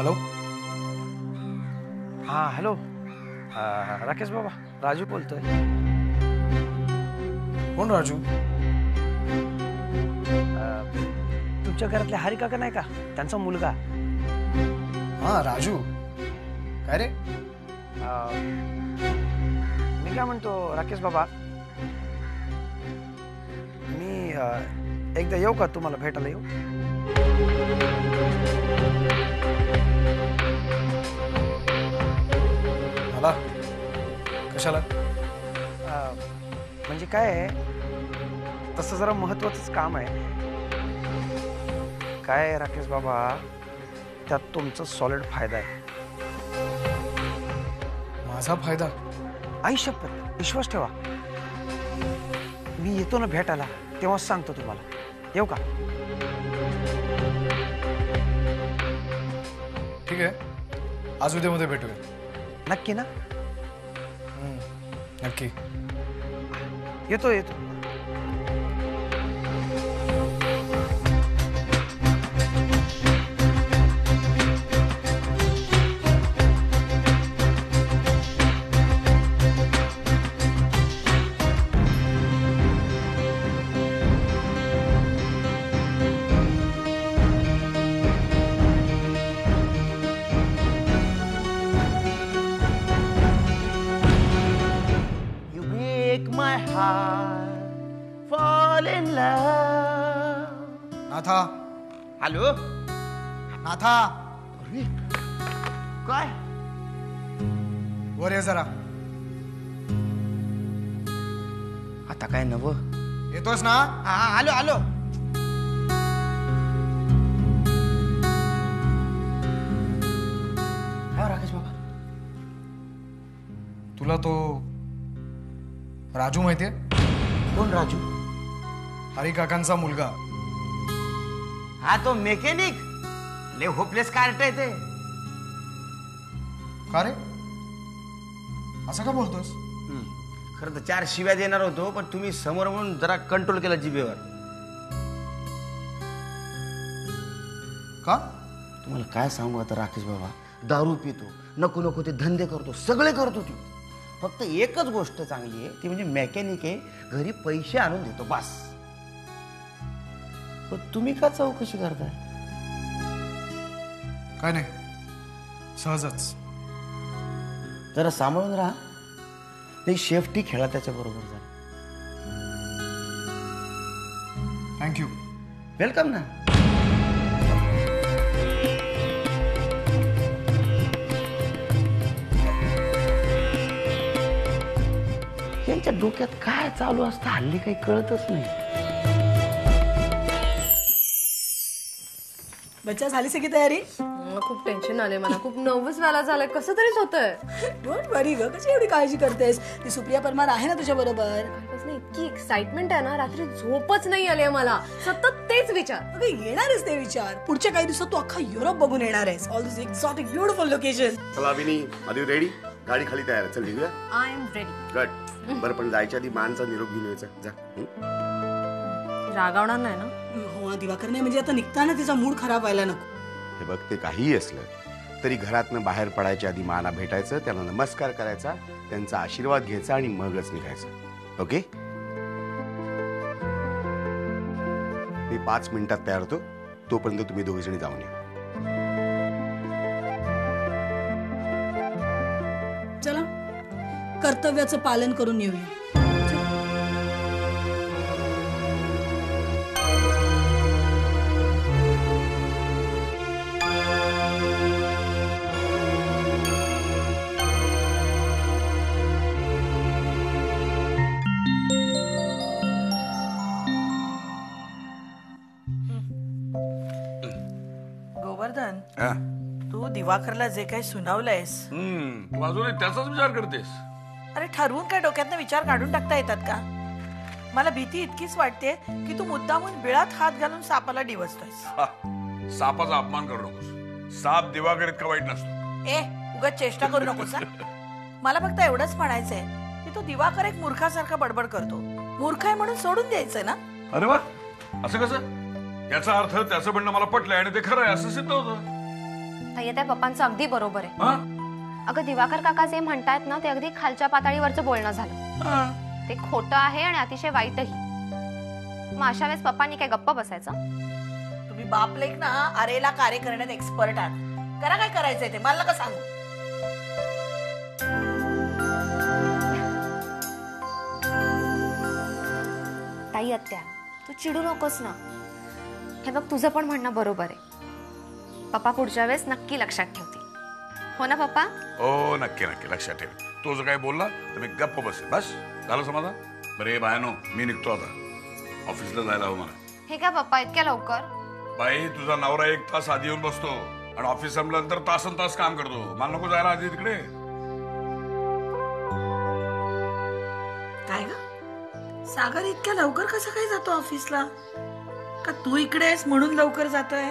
Hello. हां hello, Rakesh बाबा, राजू बोलतोय. कोण राजू? तुमच्या घरातले हरी काका नाही का, त्यांचा मुलगा. हां राजू, काय रे? मी काय म्हणतो राकेश बाबा, मी एकदा येऊ का तुम्हाला भेटायला येऊ? मला कशाला? म्हणजे काय आहे, तसं जरा महत्वाचंच काम आहे. काय राकेश बाबा, त्यात तुमचा सॉलिड फायदा आहे. माझा फायदा? आई शपथ, विश्वास ठेवा. मी येतो ना भेटायला, तेव्हाच सांगतो तुम्हाला. येऊ का? ठीक आहे, आज उद्यामध्ये भेटूया. नक्की ना? नक्की. येतो येतो. नाथा. हॅलो नाथा, काय? वर ये जरा. आता काय नव? येतोस ना? हा आलो आलो. हा राकेश बाबा, तुला तो राजू माहितीये? कोण राजू? हरी काकांचा मुलगा. हा तो मेकॅनिक, ले होपलेस कार्ट आहे ते. का रे, असं का बोलतोस? खरं तर 4 शिव्या देणार होतो, पण तुम्ही समोर म्हणून जरा कंट्रोल केला जिभेवर. का? तुम्हाला काय सांगू आता राकेश बाबा, दारू पितो, नको नको ते धंदे करतो, सगळे करतो तू. फक्त एकच गोष्ट चांगली आहे, ती म्हणजे मेकॅनिक आहे, घरी पैसे आणून देतो बस. पण तुम्ही का चौकशी करताय? काय नाही, सहजच. जरा सांभाळून राहा, नाही शेफ्टी खेळा त्याच्या बरोबर जरा. थँक्यू. वेलकम ना. त्यांच्या डोक्यात काय चालू असतं हल्ली काही कळतच नाही. बच्चा, झाली सगळी तयारी? खूप टेन्शन आले मला, खूप नर्वस व्हायला झालंय, कसं तरीच होतंय. डोंट वरी ग, कशी एवढी काळजी करतेस? ती सुप्रिया परमार आहे ना तुझ्या बरोबर? इतकी एक्साइटमेंट आहे ना, रात्री झोपच नाही आली मला, सतत तेच विचार. अगं येणारच ते विचार. पुढच्या काही दिवसात तू अख्खा युरोप बघून येणार आहेस. ऑल दिस एक्झॉटिक ब्युटिफुल लोकेशन. चला अभिनी, आर यू रेडी? गाडी खाली तयार आहे, चल निघूया. I am ready. गुड. बरं, पण जायच्या आधी मानचा निरोप घेऊन यायचा. जा. रागावणार नाही ना? हो, दिवाकर नाही, म्हणजे आता निघताना तिचा मूड खराब व्हायला नको. हे बघ, ते काहीही असलं तरी घरातनं बाहेर पडायच्या आधी माना भेटायचं, त्यांना नमस्कार करायचा, त्यांचा आशीर्वाद घ्यायचा आणि मगच निघायचं. ओके? मी 5 मिनिटात तयार होतो, तोपर्यंत तुम्ही दोघे जणी जाऊन या. चला, कर्तव्याचं पालन करून येऊया. गोवर्धन, तू दिवाकरला जे काही सुनावलंयस, तू अजूनही त्याचाच विचार करतेस? अरे ठरवून काय डोक्यातनं विचार काढून टाकता येतात का? मला भीती इतकीच वाटते की तू मुद्दामून बिळात हात घालून सापाला डिवचतोयस. सापाचा अपमान करू नकोस. साप दिवाकर इतका वाईट नसतो. ए, उगाच चेष्टा करू नकोस. मला फक्त एवढंच म्हणायचंय की तो दिवाकर एक मूर्खासारखा बडबड करतो. मूर्ख आहे म्हणून सोडून द्यायचंय ना? अरे वा, असं कसं? याचा अर्थ त्याचं म्हणणं मला पटलंय आणि ते खरं आहे असं सिद्ध होतं. ताई त्या पप्पांचं अगदी बरोबर आहे. हा? अगं दिवाकर काका जे म्हणतायत ना ते अगदी खालच्या पातळीवरचं बोलणं झालं. हा. ते खोटं आहे आणि अतिशय वाईटही. मग अशा वेळेस पप्पांनी काय गप्प बसायचं? तुम्ही बाप लेक ना आरेला कार्य करण्यात एक्सपर्ट आहात. करा काय करायचंय ते, मला का सांगू. ताई आत्या तू चिडू नकोस ना. हे बघ तुझं पण म्हणणं बरोबर आहे. पप्पा पुढच्या वेळेस नक्की लक्षात ठेवतील. हो ना पप्पा? हो नक्की नक्की लक्षात ठेव. तो जर काही बोलला तर मी गप्प बसेल. बस झालं समाधान. बरं हे बायानो मी निघतो आता. ऑफिसला जायला हवं मला. हे काय पप्पा इतक्या लवकर? बाई तुझा नवरा 1 तास आधी येऊन बसतो आणि ऑफिस संपल्यानंतर तासन तास काम करतो. मला नको जायला आधी तिकडे. काय ग सागर इतक्या लवकर कसं काय जातो ऑफिसला? का तू इकडे आहेस म्हणून लवकर जातोय?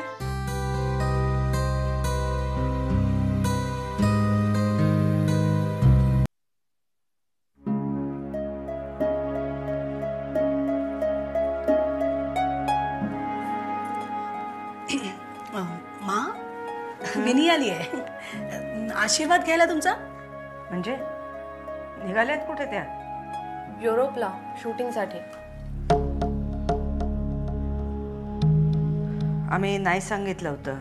मा विनी आली आहे. आशीर्वाद घ्यायला तुमचा. म्हणजे निघाल्यात कुठे त्या? युरोपला शूटिंगसाठी. आम्ही नाही सांगितलं होतं.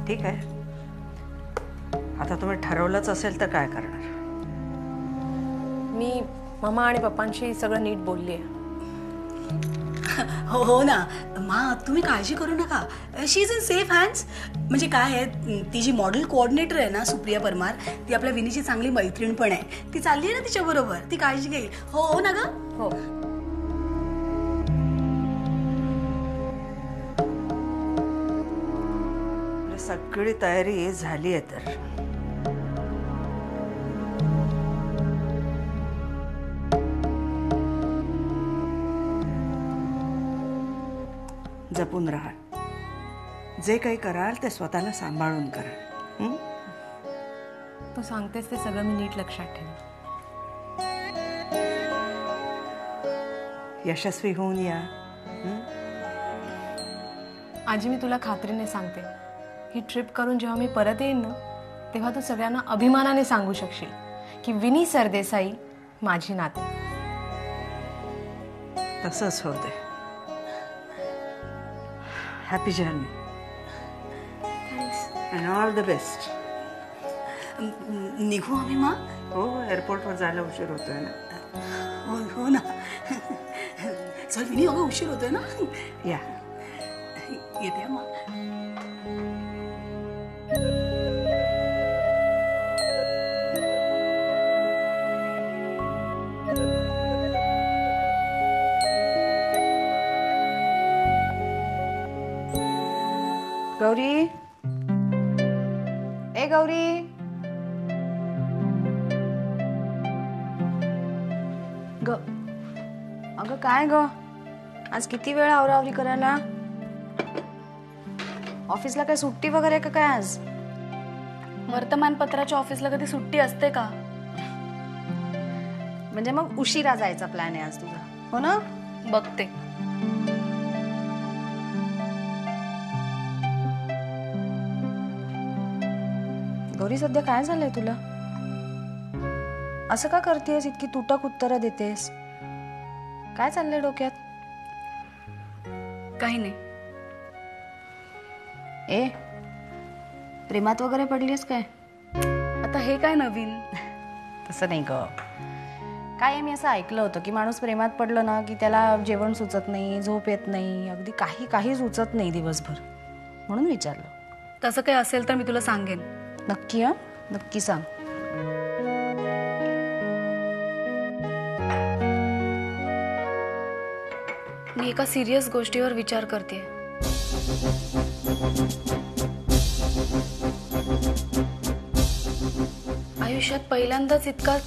ठीक आहे, आता तुम्ही ठरवलंच असेल तर काय करणार? मी मामा आणि पप्पांशी सगळं नीट बोलली आहे. हो हो ना मा, तुम्ही काळजी करू नका. शी इज इन सेफ हँड्स. म्हणजे काय आहे, ती जी मॉडेल कोऑर्डिनेटर आहे ना सुप्रिया परमार, ती आपल्या विनीची चांगली मैत्रीण पण आहे. ती चालली आहे ना तिच्याबरोबर, ती काळजी घेईल. हो हो ना ग. हो सगळी तयारी झाली आहे तर जपून राहा. जे काही कराल ते स्वतःला सांभाळून करा. तू सांगतेस ते सगळं मी नीट लक्षात ठेवेन. यशस्वी होऊन या. आजी मी तुला खात्रीने सांगते, ही ट्रिप करून जेव्हा मी परत येईन ना तेव्हा तू सगळ्यांना अभिमानाने सांगू शकशील की विनी सरदेसाई माझी नाते. तसंच होते. Happy journey and all the best. निघू आम्ही मा. हो एअरपोर्टवर जायला उशीर होतोय ना. हो हो ना. चल विनी, अगं उशीर होतोय ना. या येते मा. गौरी, ए गौरी. अगं काय ग, आज किती वेळ आवरावरी करायला? ऑफिसला काय सुट्टी वगैरे का काय आज? वर्तमानपत्राच्या ऑफिसला कधी सुट्टी असते का? म्हणजे मग उशिरा जायचा प्लॅन आहे आज तुझा, हो ना? बघते. गौरी सध्या काय झालंय तुला? असं का करतेस, इतकी तुटक उत्तरं देतेस? काय चाललंय डोक्यात? काही नाही. ए, प्रेमात वगैरे पडलीस काय? आता हे काय नवीन? तसं नाही ग. काय मी असं ऐकलं होतं की माणूस प्रेमात पडलं ना की त्याला जेवण सुचत नाही, झोप येत नाही, अगदी काही सुचत नाही दिवसभर. म्हणून विचारलं. तसं काही असेल तर मी तुला सांगेन. नक्की? हा, नक्की सांग. मी एका सिरियस गोष्टीवर विचार करते. आयुष्यात पहिल्यांदाच इतका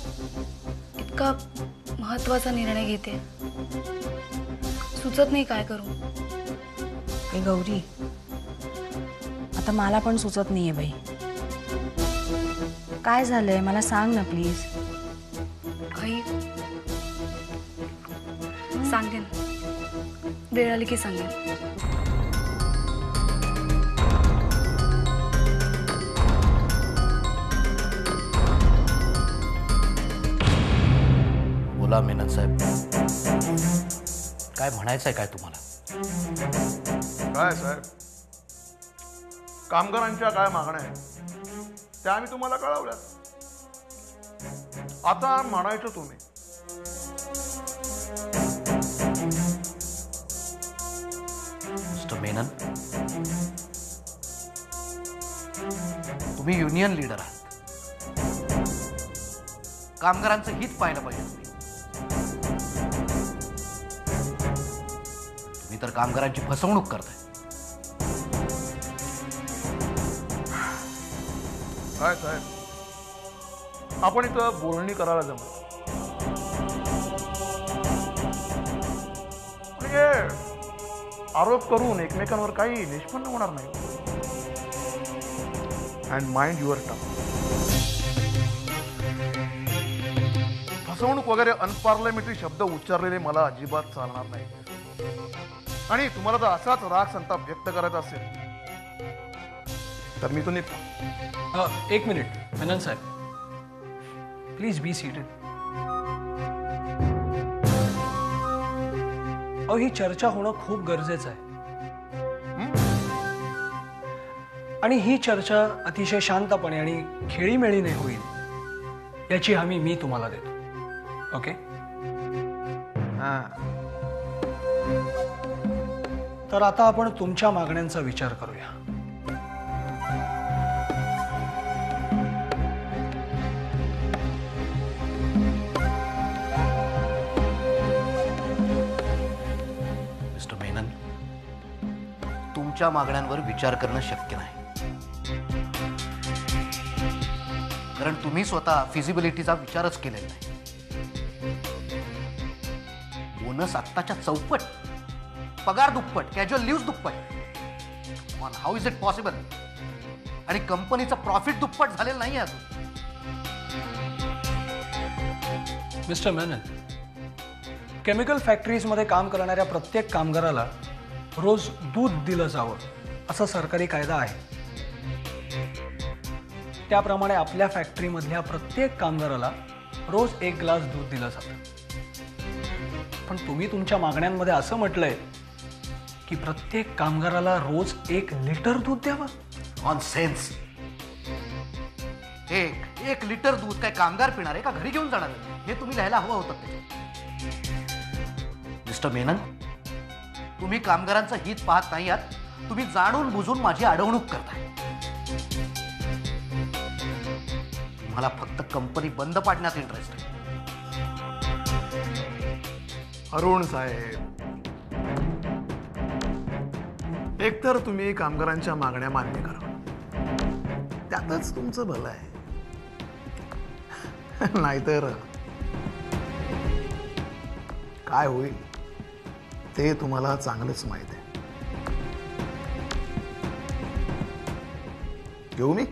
महत्वाचा निर्णय घेते. सुचत नाही काय करू. ए गौरी, आता मला पण सुचत नाहीये बाई. काय झालंय मला सांग ना प्लीज. काही सांगेन, वेळ आली की सांगेन. बोला मेनन साहेब, काय म्हणायचंय काय तुम्हाला? काय साहेब, कामगारांच्या काय मागण्या आहेत त्या आम्ही तुम्हाला कळवल्या. आता म्हणायचं तुम्ही. मिस्टर मेनन, तुम्ही युनियन लीडर आहात. कामगारांचं हित पाहिलं पाहिजे. तुम्ही तर कामगारांची फसवणूक करताय. काय साहेब, आपण इथं बोलणी करायला जमलो. म्हणजे आरोप करून एकमेकांवर काही निष्पन्न होणार नाही. And mind your tongue. फसवणूक वगैरे अनपार्लमेंटरी शब्द उच्चारलेले मला अजिबात चालणार नाही. आणि तुम्हाला जर असाच राग संताप व्यक्त करायचा असेल तर मी तो निघतो. एक मिनिट मेनन साहेब, प्लीज बी सीटेड. ही चर्चा होणं खूप गरजेचं आहे आणि ही चर्चा अतिशय शांतपणे आणि खेळीमेळीने होईल याची हमी मी तुम्हाला देतो. ओके? तर आता आपण तुमच्या मागण्यांचा विचार करूया. मिस्टर मेनन, तुमच्या मागण्यांवर विचार करणं शक्य नाही, कारण तुम्ही स्वतः फिजिबिलिटीचा विचारच केलेला नाही. बोनस आत्ताच्या चौपट, पगार दुप्पट, कॅज्युअल लीव्ह दुप्पट. How is it possible? आणि कंपनीचं प्रॉफिट दुप्पट झालेलं नाही अजून. मिस्टर मेनन, केमिकल फॅक्टरीजमध्ये काम करणाऱ्या प्रत्येक कामगाराला रोज दूध दिलं जावं असा सरकारी कायदा आहे. त्याप्रमाणे आपल्या फॅक्टरीमधल्या प्रत्येक कामगाराला रोज 1 ग्लास दूध दिलं जातं. पण तुम्ही तुमच्या मागण्यांमध्ये असं म्हटलंय की प्रत्येक कामगाराला रोज 1 लिटर दूध द्यावं. नॉनसेन्स. 1 लिटर दूध काय कामगार पिणार आहे का घरी घेऊन जाणार आहे? हे तुम्ही लिहायला हवं होतं. मिस्टर मेनन, तुम्ही कामगारांचं हित पाहत नाही आहात. तुम्ही जाणून बुजून माझी अडवणूक करताय. तुम्हाला फक्त कंपनी बंद पाडण्यात इंटरेस्ट आहे. अरुण साहेब, एकतर तुम्ही कामगारांच्या मागण्या मान्य करा, त्यातच तुमचं भलं आहे. नाहीतर काय होईल ते तुम्हाला चांगलंच माहित आहे. घेऊ मी?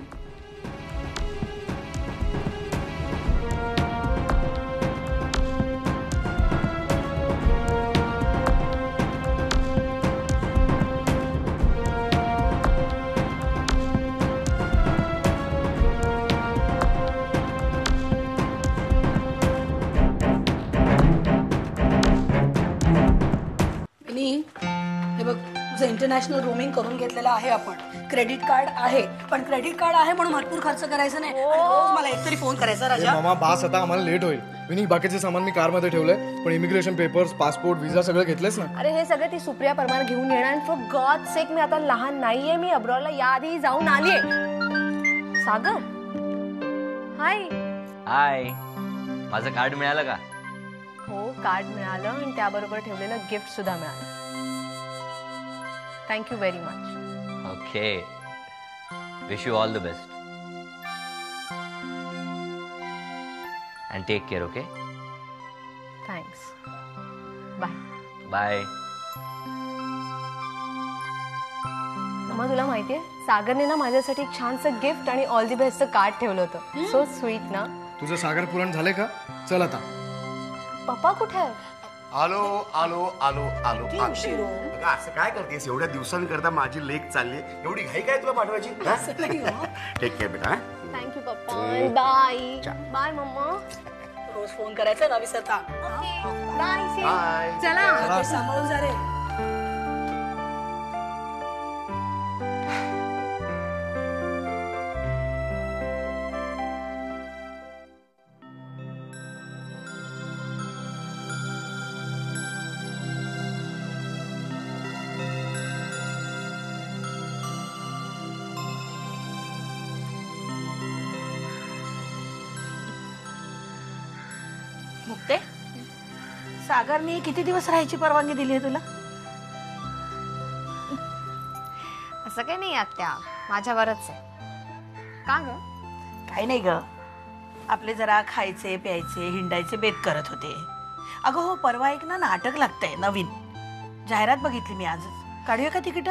इंटरनॅशनल रोमिंग करून घेतलेलं आहे आपण. क्रेडिट कार्ड आहे, पण क्रेडिट कार्ड आहे म्हणून भरपूर खर्च करायचा नाही. रोज मला एकतरी फोन करायचा. राजा मामा, बास आता, आम्हाला लेट होईल. विनी, बाकीचे सामान मी कारमध्ये ठेवलंय, पण इमिग्रेशन पेपर्स, पासपोर्ट, व्हिसा सगळं घेतलेस ना? अरे हे सगळं ती सुप्रिया परमार घेऊन येणार. आणि फॉर गॉड सेक, मी आता लहान नाहीये. मी अब्रॉडला याआधी जाऊन आलीये. सागर, हाय. हाय. माझं कार्ड मिळालं का? हो, कार्ड मिळालं आणि त्याबरोबर ठेवलेलं गिफ्ट सुद्धा मिळालं. Thank you very much. Okay, wish you all the best and take care. Okay, thanks. Bye. Bye. मम्मा, तुला माहितीये सागरने ना माझ्यासाठी एक छानसं गिफ्ट आणि ऑल दी बेस्टचं कार्ड ठेवलं होतं. सो स्वीट ना. तुझं सागर पुरण झालंय का? चल आता. पप्पा कुठे आहे? आलो आलो आलो आलो. असं काय करतेस? एवढ्या दिवसांकरता माझी लेक चालली, एवढी घाई काय तुला पाठवायची? टेक केअर बेटा. थँक्यू पप्पा. बाय. बाय मम्मा. रोज फोन करायचा ना विसरता. बाय. चला सांभाळून जा रे. मुक्ते, सागरने किती दिवस राहायची परवानगी दिली आहे तुला? असं काही नाही आत्या, माझ्यावरच आहे. का ग? काही नाही ग, आपले जरा खायचे प्यायचे हिंडायचे बेत करत होते. अगं हो, परवा एक ना नाटक लागतंय नवीन, जाहिरात बघितली मी आजच. काढूया का तिकीट?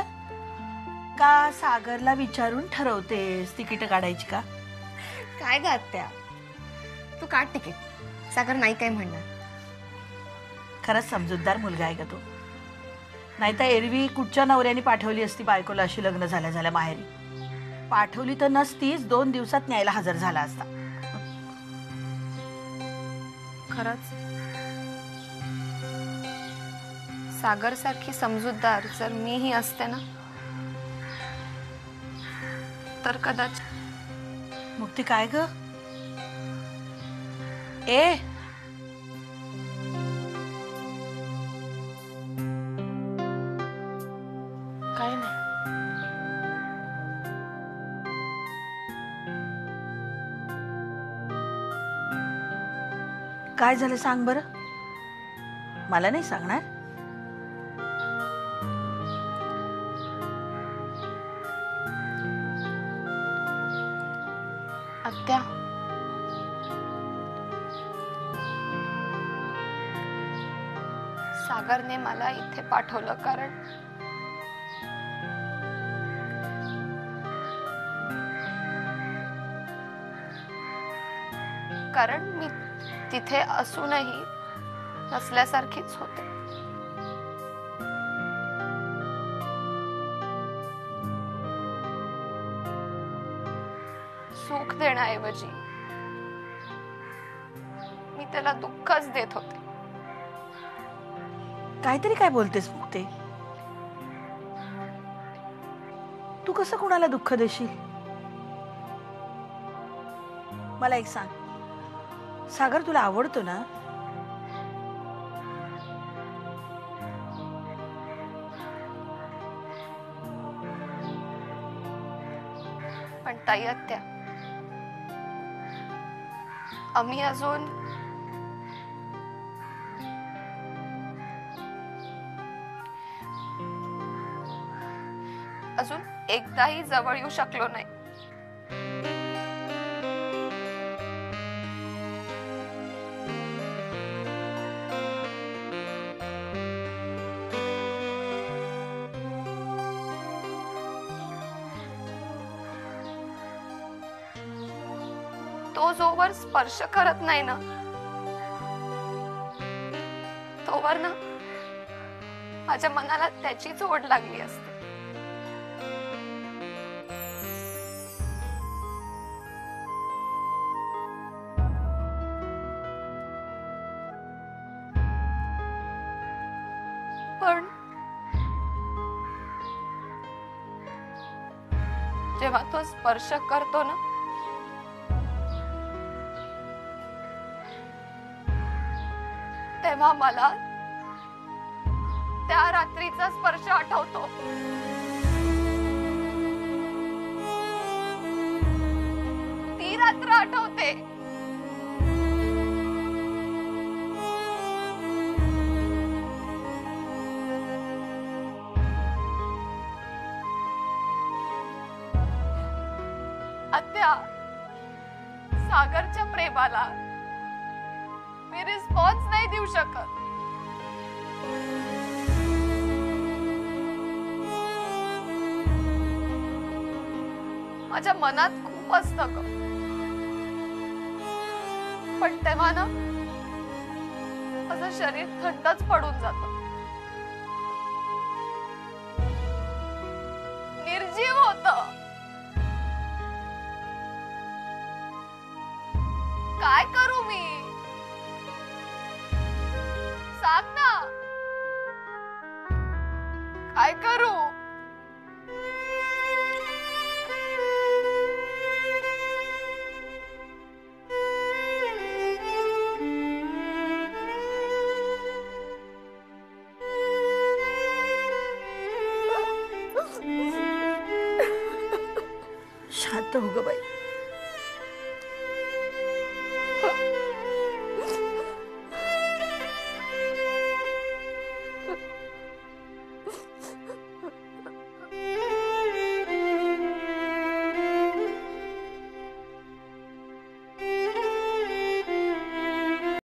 का सागरला विचारून ठरवतेस तिकीट काढायची का? काय ग आत्या, तू काढ तिकीट, सागर नाही काय म्हणणार. खरंच समजूतदार मुलगा आहे का तो. नाहीतर एरवी कुठच्या नवऱ्याने पाठवली असती बायकोला अशी लग्न झाल्या झाल्या माहेरी. पाठवली तर नसतीच, 2 दिवसात न्यायला हजर झाला असता. खरंच सागर सारखी समजूतदार जर मीही असते ना तर कदाचित. मुक्ती काय ग? ए काय नाही. काय झालं सांग बरं. मला नाही सांगणार? आत्या, सागरने मला इथे पाठवलं कारण मी तिथे असूनही नसल्यासारखीच होते. सुख देण्याऐवजी मी त्याला दुःखच देत होते. काहीतरी काय बोलतेस मुक्ते? तू कसं कोणाला दुःख देशील? मला एक सांग, सागर तुला आवडतो ना? पण ताई आत्या, आम्ही अजून एकदाही जवळ येऊ शकलो नाही. तो जोवर स्पर्श करत नाही ना तोवर ना माझ्या मनाला त्याचीच ओढ लागली असते. पण जेव्हा तो स्पर्श करतो ना तेव्हा मला त्या रात्रीचा स्पर्श आठवतो. ती रात्र आठवते. आत्या, सागरच्या प्रेमाला मी रिस्पॉन्स नाही देऊ शकत. माझ्या मनात खूप असतं ग, पण तेव्हा ना माझं शरीर थंडच पडून जात, निर्जीव होत. काय करू मी? शांत हो ग बाई.